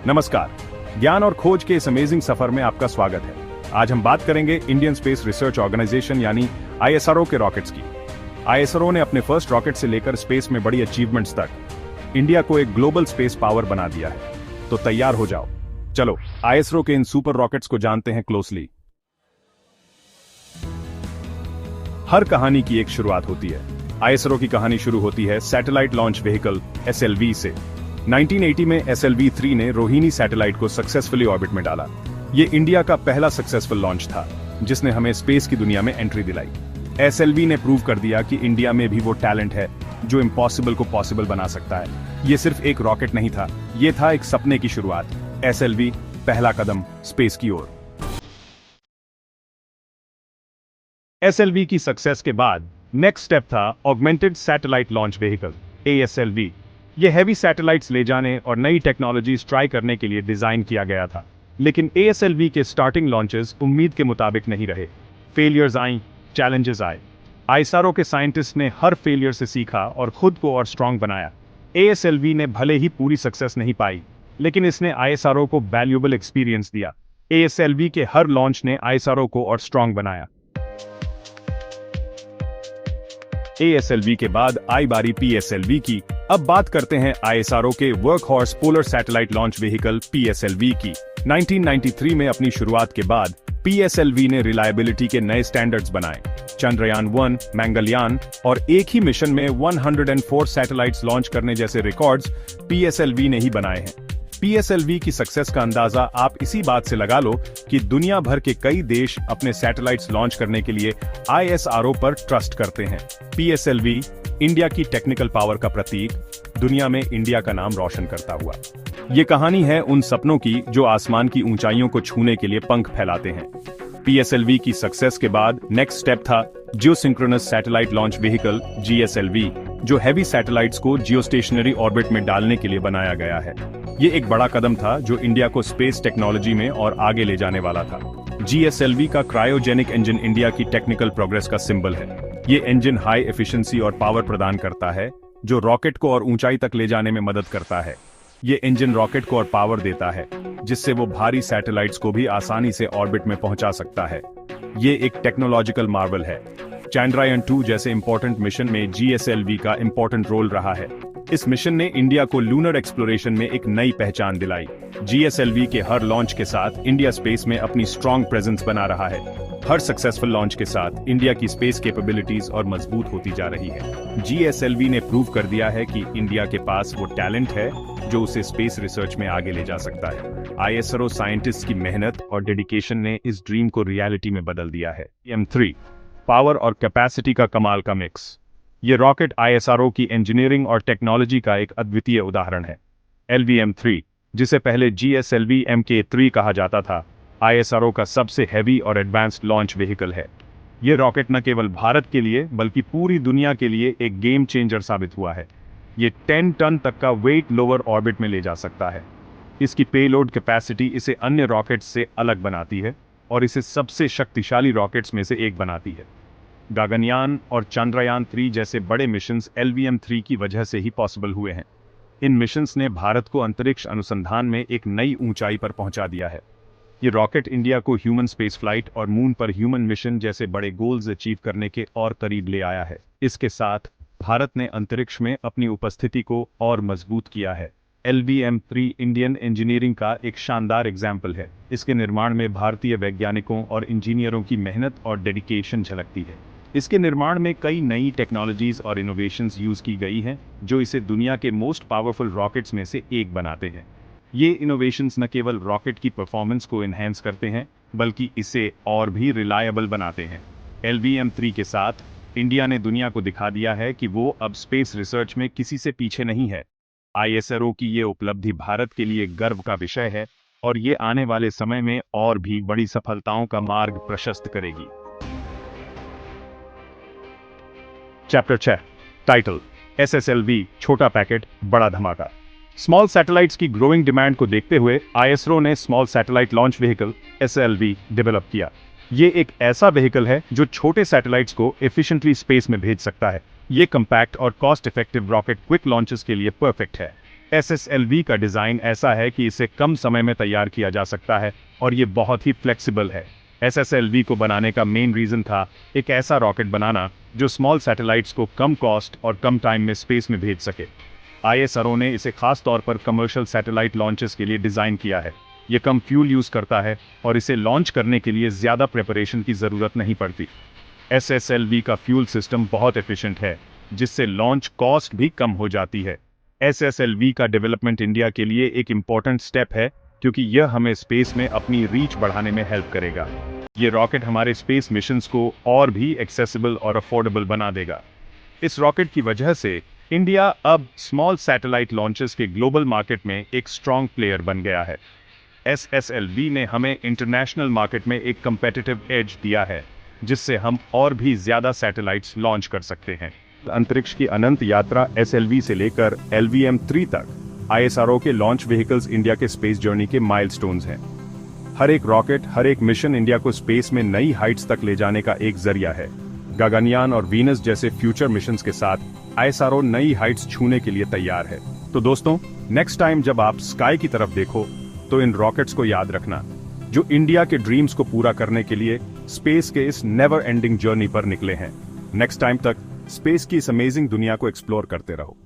नमस्कार। ज्ञान और खोज के इस अमेजिंग सफर में आपका स्वागत है। आज हम बात करेंगे इंडियन स्पेस रिसर्च ऑर्गेनाइजेशन यानी आईएसआरओ के रॉकेट्स की। आईएसआरओ ने अपने फर्स्ट रॉकेट से लेकर स्पेस में बड़ी अचीवमेंट्स तक इंडिया को एक ग्लोबल स्पेस पावर बना दिया है। तो तैयार हो जाओ, चलो आईएसआरओ के इन सुपर रॉकेट्स को जानते हैं क्लोजली। हर कहानी की एक शुरुआत होती है। आईएसआरओ की कहानी शुरू होती है सैटेलाइट लॉन्च व्हीकल एसएलवी से। 1980 में SLV-3 ने रोहिणी सैटेलाइट को सक्सेसफुली ऑर्बिट में डाला। ये इंडिया का पहला सक्सेसफुल लॉन्च था जिसने हमें स्पेस की दुनिया में एंट्री दिलाई। SLV ने प्रूव कर दिया कि इंडिया में भी वो टैलेंट है जो इम्पॉसिबल को पॉसिबल बना सकता है। ये सिर्फ एक रॉकेट नहीं था, ये था एक सपने की शुरुआत। SLV पहला कदम स्पेस की ओर। SLV की सक्सेस के बाद नेक्स्ट स्टेप था augmented satellite launch vehicle ASLV। ये हैवी सैटेलाइट्स ले जाने और नई टेक्नोलॉजीज ट्राई करने के लिए डिजाइन किया गया था। लेकिन ASLV के स्टार्टिंग लॉन्चेस उम्मीद के मुताबिक नहीं रहे। फेलियर्स आई, चैलेंजेस आए। आईएसआरओ के साइंटिस्ट ने हर फेलियर से सीखा और खुद को और स्ट्रांग बनाया। ASLV ने भले ही पूरी सक्सेस नहीं पाई, लेकिन इसने आईएसआरओ को वैल्यूएबल एक्सपीरियंस दिया। ASLV के हर लॉन्च ने आईएसआरओ को और स्ट्रांग बनाया। ASLV के बाद आई बारी PSLV की। अब बात करते हैं आईएसआरओ के workhorse polar satellite launch vehicle PSLV की। 1993 में अपनी शुरुआत के बाद PSLV ने रिलायबिलिटी के नए स्टैंडर्ड्स बनाए। चंद्रयान 1, मंगलयान और एक ही मिशन में 104 सैटेलाइट्स लॉन्च करने जैसे रिकॉर्ड्स PSLV ने ही बनाए हैं। PSLV की सक्सेस का अंदाजा आप इसी बात से लगा लो कि दुनिया भर के कई देश अपने सैटेलाइट्स लॉन्च करने के लिए आईएसआरओ पर ट्रस्ट करते हैं। PSLV इंडिया की टेक्निकल पावर का प्रतीक, दुनिया में इंडिया का नाम रोशन करता हुआ। ये कहानी है उन सपनों की जो आसमान की ऊंचाइयों को छूने के लिए पंख फैलाते हैं। PSLV की सक्सेस के बाद नेक्स्ट स्टेप था geosynchronous satellite launch vehicle GSLV, जो हैवी सैटेलाइट्स को जियोस्टेशनरी ऑर्बिट में डालने के लिए बनाया गया है। ये एक बड़ा कदम था जो इंडिया को स्पेस टेक्नोलॉजी में और आगे ले जाने वाला था। GSLV का क्रायोजेनिक इंजन इंडिया की टेक्निकल प्रोग्रेस का सिंबल है। ये इंजन हाई एफिशिएंसी और पावर प्रदान करता है जो रॉकेट को और ऊंचाई तक ले जाने में मदद करता है। ये इंजन रॉकेट को और पावर देता है जिससे वो भारी सैटेलाइट्स को भी आसानी से ऑर्बिट में पहुंचा सकता है। ये एक टेक्नोलॉजिकल मार्वल है। चंद्रयान 2 जैसे इंपॉर्टेंट मिशन में GSLV का इंपॉर्टेंट रोल रहा है। इस मिशन ने इंडिया को लूनर एक्सप्लोरेशन में एक नई पहचान दिलाई। GSLV के हर लॉन्च के साथ इंडिया स्पेस में अपनी स्ट्रॉन्ग प्रेजेंस बना रहा है। हर सक्सेसफुल लॉन्च के साथ इंडिया की स्पेस कैपेबिलिटीज और मजबूत होती जा रही है। GSLV ने प्रूव कर दिया है कि इंडिया के पास वो टैलेंट है जो उसे स्पेस रिसर्च में आगे ले जा सकता है। आईएसआरओ साइंटिस्ट की मेहनत और डेडिकेशन ने इस ड्रीम को रियलिटी में बदल दिया है। LVM-3 पावर और कैपेसिटी का कमाल का मिक्स। ये रॉकेट आईएसआरओ की इंजीनियरिंग और टेक्नोलॉजी का एक अद्वितीय उदाहरण है। LVM-3, जिसे पहले GSLV Mk3 कहा जाता था, आईएसआरओ का सबसे हैवी और एडवांस्ड लॉन्च व्हीकल है। ये रॉकेट न केवल भारत के लिए बल्कि पूरी दुनिया के लिए एक गेम चेंजर साबित हुआ है। ये 10 टन तक का वेट लोअर ऑर्बिट में ले जा सकता है। इसकी पेलोड कैपेसिटी इसे अन्य रॉकेट्स से अलग बनाती है और इसे सबसे शक्तिशाली रॉकेट्स में से एक बनाती है। गगनयान और चंद्रयान 3 जैसे बड़े मिशंस LVM-3 की वजह से ही पॉसिबल हुए हैं। इन मिशंस ने भारत को अंतरिक्ष अनुसंधान में एक नई ऊंचाई पर पहुंचा दिया है। ये रॉकेट इंडिया को ह्यूमन स्पेस फ्लाइट और मून पर ह्यूमन मिशन जैसे बड़े गोल्स अचीव करने के और करीब ले आया है। इसके साथ भारत ने अंतरिक्ष में अपनी उपस्थिति को और मजबूत किया है। LVM-3 इंडियन इंजीनियरिंग का एक शानदार एग्जाम्पल है। इसके निर्माण में भारतीय वैज्ञानिकों और इंजीनियरों की मेहनत और डेडिकेशन झलकती है। इसके निर्माण में कई नई टेक्नोलॉजीज और इनोवेशंस यूज की गई हैं जो इसे दुनिया के मोस्ट पावरफुल रॉकेट्स में से एक बनाते हैं। ये इनोवेशंस न केवल रॉकेट की परफॉर्मेंस को एनहेंस करते हैं बल्कि इसे और भी रिलायबल बनाते हैं। LVM-3 के साथ इंडिया ने दुनिया को दिखा दिया है कि वो अब स्पेस रिसर्च में किसी से पीछे नहीं है। आईएसआरओ की ये उपलब्धि भारत के लिए गर्व का विषय है और ये आने वाले समय में और भी बड़ी सफलताओं का मार्ग प्रशस्त करेगी। चैप्टर 6 टाइटल SSLV छोटा पैकेट बड़ा धमाका। स्मॉल सैटेलाइट्स की ग्रोइंग डिमांड को देखते हुए आईएसआरओ ने small satellite launch vehicle SLV develop किया। ये एक ऐसा व्हीकल है जो छोटे सैटेलाइट्स को एफिशिएंटली स्पेस में भेज सकता है। ये कम्पैक्ट और cost effective rocket quick launches के लिए परफेक्ट है। SSLV का डिजाइन ऐसा है कि इसे कम समय में तैयार किया जा सकता है और ये बहुत ही फ्लेक्सिबल है। SSLV को बनाने का मेन रीजन था एक ऐसा रॉकेट बनाना जो स्मॉल सैटेलाइट्स को कम कॉस्ट और कम टाइम में स्पेस में भेज सके। ISRO ने इसे खास तौर पर कमर्शियल सैटेलाइट लॉन्चेस के लिए डिजाइन किया है। ये कम फ्यूल यूज करता है और इसे लॉन्च करने के लिए ज्यादा प्रिपरेशन की जरूरत नहीं पड़ती। SSLV का फ्यूल सिस्टम बहुत एफिशिएंट है, जिससे लॉन्च कॉस्ट भी कम हो जाती है। SSLV का डेवलपमेंट इंडिया के लिए एक इम्पोर्टेंट स्टेप है, क्योंकि यह हमें स्पेस में अपनी रीच बढ़ाने में हेल्प करेगा। ये रॉकेट हमारे स्पेस मिशंस को और भी एक्सेसिबल और अफोर्डेबल बना देगा। इस रॉकेट की वजह से इंडिया अब स्मॉल सैटेलाइट लॉन्चेस के ग्लोबल मार्केट में एक स्ट्रॉन्ग प्लेयर बन गया है। SSLV ने हमें इंटरनेशनल मार्केट में एक कंपेटिटिव एज दिया है, जिससे हम और भी ज्यादा सैटेलाइट्स लॉन्च कर सकते हैं। अंतरिक्ष की अनंत यात्रा SLV से लेकर LVM-3 तक ISRO के लॉन्च व्हीकल्स इंडिया के स्पेस जर्नी के माइलस्टोन्स हैं। हर एक रॉकेट, हर एक मिशन इंडिया को स्पेस में नई हाइट्स तक ले जाने का एक जरिया है। गगनयान और वीनस जैसे फ्यूचर मिशंस के साथ ISRO नई हाइट्स छूने के लिए तैयार है। तो दोस्तों, नेक्स्ट टाइम जब आप स्काई की तरफ देखो तो इन रॉकेट्स को याद रखना, जो इंडिया के ड्रीम्स को पूरा करने के लिए स्पेस के इस नेवर एंडिंग जर्नी पर निकले हैं। नेक्स्ट टाइम तक स्पेस की इस अमेजिंग दुनिया को एक्सप्लोर करते रहो।